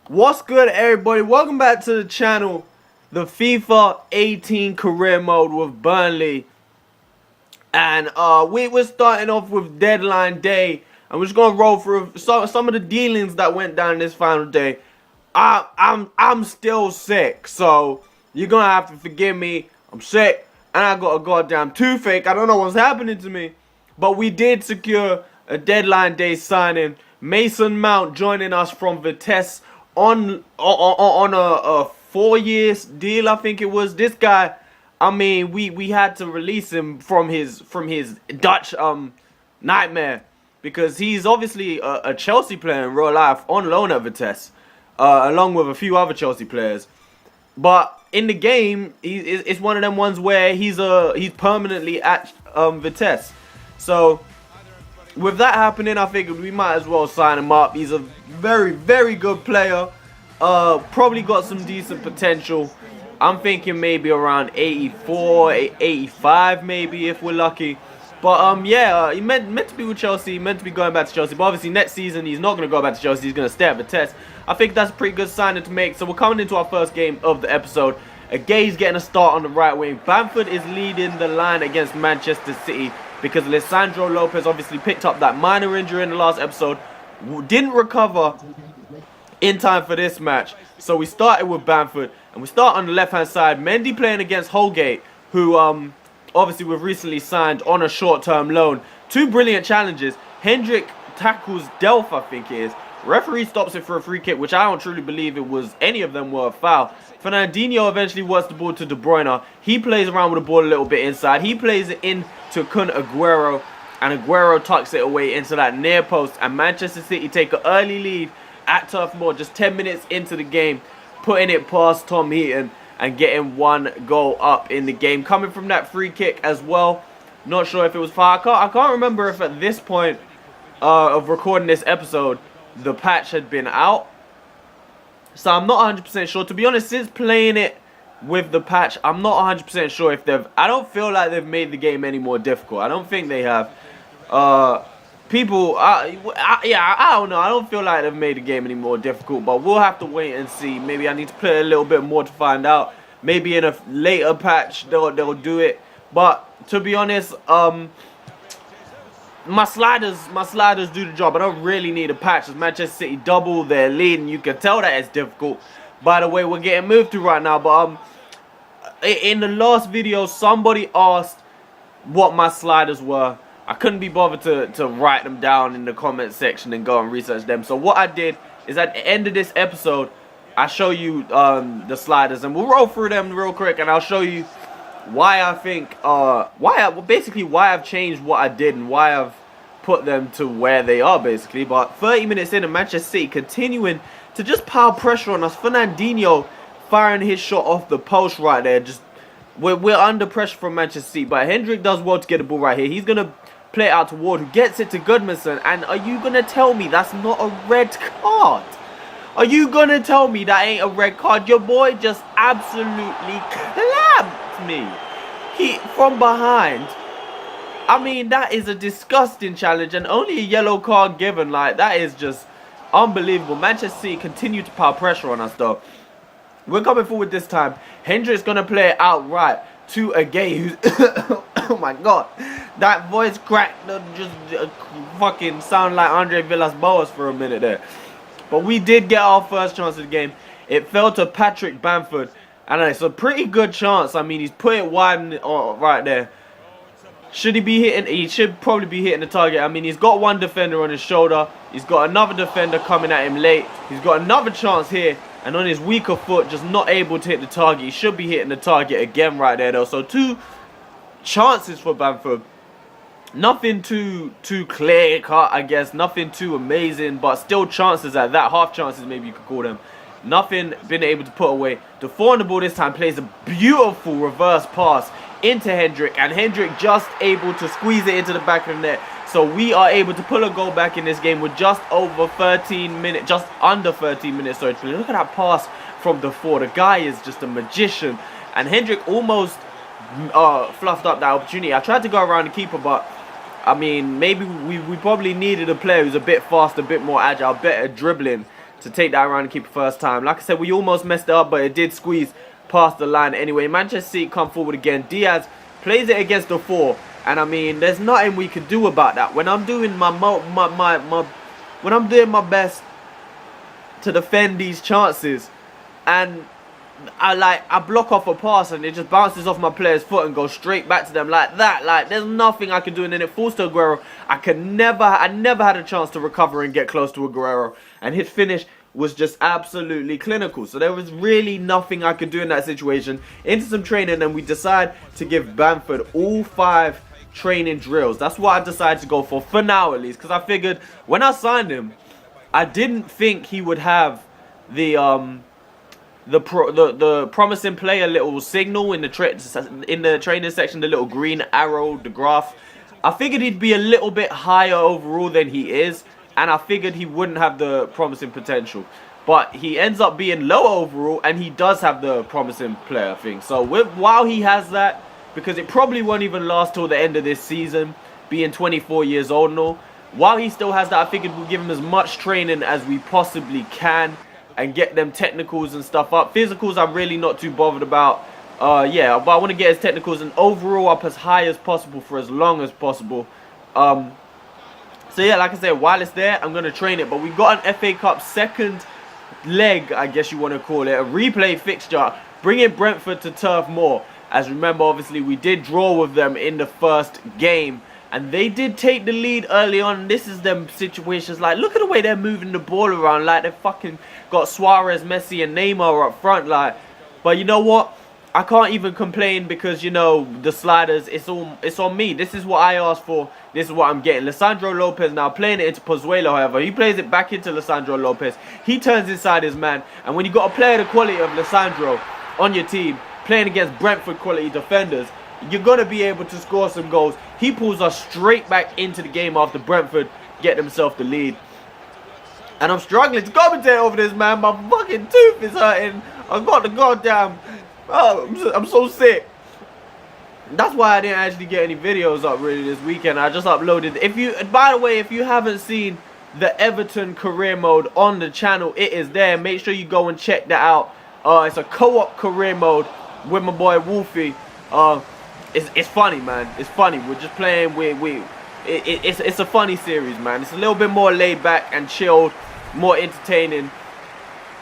What's good, everybody? Welcome back to the channel. The FIFA 18 career mode with Burnley. And we're starting off with deadline day. And we're just gonna roll through some of the dealings that went down this final day. I'm still sick, so you're gonna have to forgive me. I'm sick and I got a goddamn toothache. I don't know what's happening to me. But we did secure a deadline day signing. Mason Mount joining us from Vitesse on a 4 years deal, I think it was. This guy, I mean, we had to release him from his Dutch nightmare, because he's obviously a Chelsea player in real life on loan at Vitesse, along with a few other Chelsea players. But in the game, it's one of them ones where he's permanently at Vitesse. So with that happening, I figured we might as well sign him up. He's a very, very good player. Probably got some decent potential. I'm thinking maybe around 84, 85 maybe if we're lucky. But yeah, he meant to be with Chelsea, meant to be going back to Chelsea. But obviously next season he's not going to go back to Chelsea. He's going to stay at Vitesse. I think that's a pretty good signing to make. So we're coming into our first game of the episode. Gay's getting a start on the right wing. Bamford is leading the line against Manchester City, because Lisandro Lopez obviously picked up that minor injury in the last episode, didn't recover in time for this match. So we started with Bamford, and we start on the left-hand side. Mendy playing against Holgate, who obviously we've recently signed on a short-term loan. Two brilliant challenges. Hendrick tackles Delph, I think it is. Referee stops it for a free kick, which I don't truly believe it was any of them were a foul. Fernandinho eventually works the ball to De Bruyne. He plays around with the ball a little bit inside. He plays it in to Kun Aguero, and Aguero tucks it away into that near post. And Manchester City take an early lead at Turf Moor just 10 minutes into the game, putting it past Tom Heaton and getting one goal up in the game, coming from that free kick as well. Not sure if it was foul. I can't remember if at this point of recording this episode the patch had been out, so I'm not 100% sure. To be honest, since playing it with the patch, I'm not 100% sure if I don't feel like they've made the game any more difficult. I don't think they have. I don't know. I don't feel like they've made the game any more difficult, but we'll have to wait and see. Maybe I need to play a little bit more to find out. Maybe in a later patch they'll do it. But to be honest, my sliders do the job. I don't really need a patch. As Manchester City double their lead, and you can tell that it's difficult. By the way, we're getting moved to right now. But in the last video, somebody asked what my sliders were. I couldn't be bothered to write them down in the comment section and go and research them. So what I did is at the end of this episode, I show you the sliders, and we'll roll through them real quick, and I'll show you why I think basically why I've changed what I did and why I've put them to where they are, basically. But 30 minutes in, and Manchester City continuing to just pile pressure on us. Fernandinho firing his shot off the post right there. Just we're under pressure from Manchester City, but Hendrick does well to get the ball right here. He's gonna play it out to Ward, who gets it to Goodmanson. And are you gonna tell me that's not a red card? Are you gonna tell me that ain't a red card? Your boy just absolutely clamped me. He from behind. I mean, that is a disgusting challenge, and only a yellow card given. Like, that is just unbelievable. Manchester City continue to pile pressure on us, though. We're coming forward this time. Hendrick's gonna play it outright to a Gay who's oh my god, that voice cracked, just fucking sound like Andre Villas-Boas for a minute there. But we did get our first chance of the game. It fell to Patrick Bamford, and it's a pretty good chance. I mean, he's put it wide right there. Should he be hitting? He should probably be hitting the target. I mean, he's got one defender on his shoulder. He's got another defender coming at him late. He's got another chance here, and on his weaker foot, just not able to hit the target. He should be hitting the target again right there, though. So two chances for Bamford. Nothing too clear cut, I guess. Nothing too amazing, but still chances at that. Half chances, maybe you could call them. Nothing been able to put away. Defoe on the ball this time plays a beautiful reverse pass into Hendrick, and Hendrick just able to squeeze it into the back of the net. So we are able to pull a goal back in this game with just over 13 minutes, just under 13 minutes. Sorry, look at that pass from Defoe. The guy is just a magician, and Hendrick almost fluffed up that opportunity. I tried to go around the keeper, but I mean, maybe we probably needed a player who's a bit faster, a bit more agile, better dribbling to take that around and keep it first time. Like I said, we almost messed it up, but it did squeeze past the line anyway. Manchester City come forward again. Diaz plays it against the 4, and I mean, there's nothing we could do about that. When I'm doing when I'm doing my best to defend these chances, and I block off a pass and it just bounces off my player's foot and goes straight back to them like that. Like, there's nothing I can do, and then it falls to Aguero. I never had a chance to recover and get close to Aguero, and his finish was just absolutely clinical. So there was really nothing I could do in that situation. Into some training, and we decide to give Bamford all 5 training drills. That's what I decided to go for now at least, because I figured when I signed him, I didn't think he would have the promising player little signal in the training section, the little green arrow, the graph. I figured he'd be a little bit higher overall than he is, and I figured he wouldn't have the promising potential. But he ends up being low overall, and he does have the promising player thing. So while he has that, because it probably won't even last till the end of this season, being 24 years old and all, while he still has that, I figured we'll give him as much training as we possibly can and get them technicals and stuff up. Physicals I'm really not too bothered about. Yeah, but I want to get his technicals and overall up as high as possible for as long as possible. So yeah, like I said, while it's there, I'm going to train it. But we got an FA Cup second leg, I guess you want to call it, a replay fixture, bringing Brentford to Turf Moor. As remember, obviously, we did draw with them in the first game, and they did take the lead early on. This is them situations, like, look at the way they're moving the ball around, like they fucking got Suarez, Messi, and Neymar up front, like. But you know what? I can't even complain because, you know, the sliders, it's on me. This is what I asked for. This is what I'm getting. Lisandro Lopez now playing it into Pozuelo, however. He plays it back into Lisandro Lopez. He turns inside his man. And when you got a player the quality of Lisandro on your team, playing against Brentford quality defenders, you're going to be able to score some goals. He pulls us straight back into the game after Brentford get themselves the lead. And I'm struggling to commentate over this, man. My fucking tooth is hurting. I've got the goddamn... Oh, I'm so sick. That's why I didn't actually get any videos up really this weekend. I just uploaded. By the way, if you haven't seen the Everton career mode on the channel, it is there. Make sure you go and check that out. It's a co-op career mode with my boy Wolfie. It's funny, man. It's funny. We're just playing. It's a funny series, man. It's a little bit more laid back and chilled, more entertaining,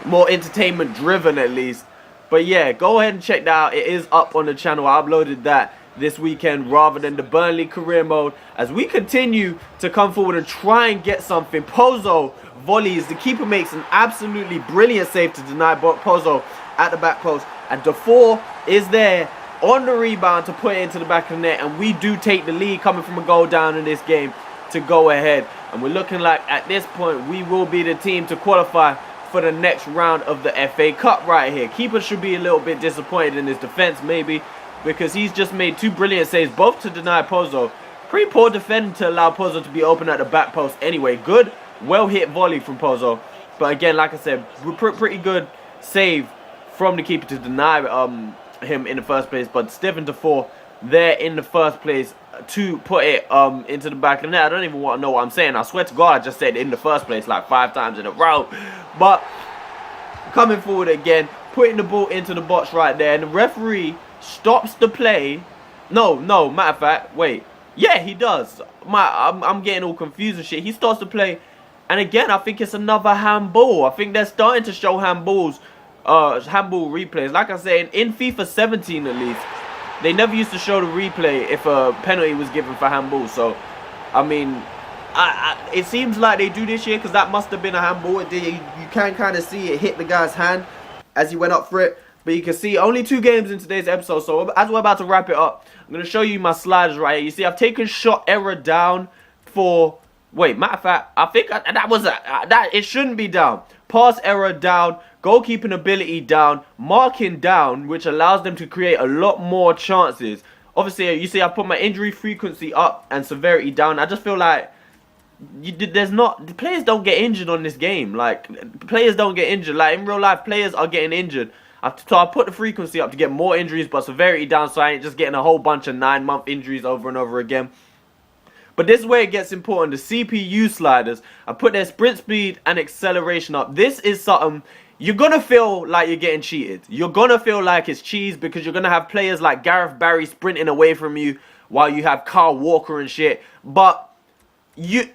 more entertainment driven at least. But yeah, go ahead and check that out. It is up on the channel. I uploaded that this weekend rather than the Burnley career mode. As we continue to come forward and try and get something. Pozo volleys. The keeper makes an absolutely brilliant save to deny Pozo at the back post. And Defoe is there on the rebound to put it into the back of the net. And we do take the lead coming from a goal down in this game to go ahead. And we're looking like at this point we will be the team to qualify for the next round of the FA Cup right here. Keeper should be a little bit disappointed in his defense maybe, because he's just made 2 brilliant saves, both to deny Pozo. Pretty poor defending to allow Pozo to be open at the back post anyway. Good, well hit volley from Pozo. But again, like I said, pretty good save from the keeper to deny him in the first place. But Stephen Defoe there in the first place to put it into the back of the net. I don't even want to know what I'm saying. I swear to God, I just said in the first place like 5 times in a row. But coming forward again, putting the ball into the box right there, and the referee stops the play. No, matter of fact, wait. Yeah, he does. I'm getting all confused and shit. He starts to play, and again, I think it's another handball. I think they're starting to show handballs, handball replays. Like I said, in FIFA 17 at least, they never used to show the replay if a penalty was given for handball. So, I mean, it seems like they do this year, because that must have been a handball. You can kind of see it hit the guy's hand as he went up for it. But you can see only 2 games in today's episode. So as we're about to wrap it up, I'm going to show you my sliders right here. You see, I've taken shot error down for... Wait, matter of fact, I think it shouldn't be down. Pass error down. Goalkeeping ability down. Marking down, which allows them to create a lot more chances. Obviously, you see, I put my injury frequency up and severity down. I just feel like... the players don't get injured on this game. Like, players don't get injured. Like, in real life, players are getting injured. So I put the frequency up to get more injuries, but severity down, so I ain't just getting a whole bunch of 9-month injuries over and over again. But this is where it gets important. The CPU sliders, I put their sprint speed and acceleration up. This is something you're going to feel like you're getting cheated. You're going to feel like it's cheese because you're going to have players like Gareth Barry sprinting away from you while you have Kyle Walker and shit. But you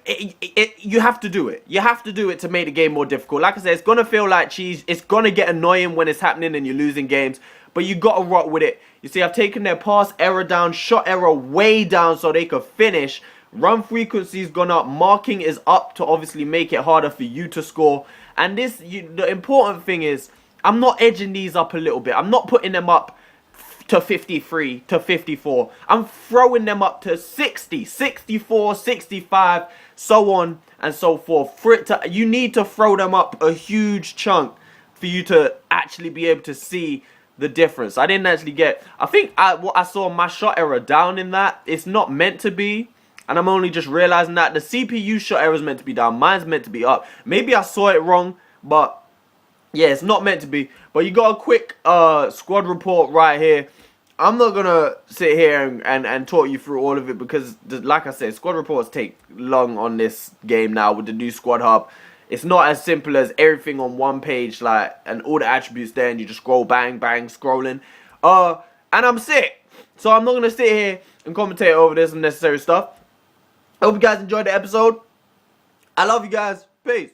have to do it. You have to do it to make the game more difficult. Like I said, it's going to feel like cheese. It's going to get annoying when it's happening and you're losing games. But you got to rock with it. You see, I've taken their pass error down, shot error way down so they could finish. Run frequency's gone up. Marking is up to obviously make it harder for you to score. And this, the important thing is, I'm not edging these up a little bit. I'm not putting them up to 53, to 54. I'm throwing them up to 60, 64, 65, so on and so forth. For it to, you need to throw them up a huge chunk for you to actually be able to see the difference. I didn't actually get, I think what I saw my shot error down in that. It's not meant to be. And I'm only just realizing that the CPU shot error is meant to be down. Mine's meant to be up. Maybe I saw it wrong, but yeah, it's not meant to be. But you got a quick squad report right here. I'm not going to sit here and talk you through all of it because, like I said, squad reports take long on this game now with the new squad hub. It's not as simple as everything on one page, like, and all the attributes there, and you just scroll, bang, bang, scrolling. And I'm sick. So I'm not going to sit here and commentate over this unnecessary stuff. I hope you guys enjoyed the episode. I love you guys. Peace.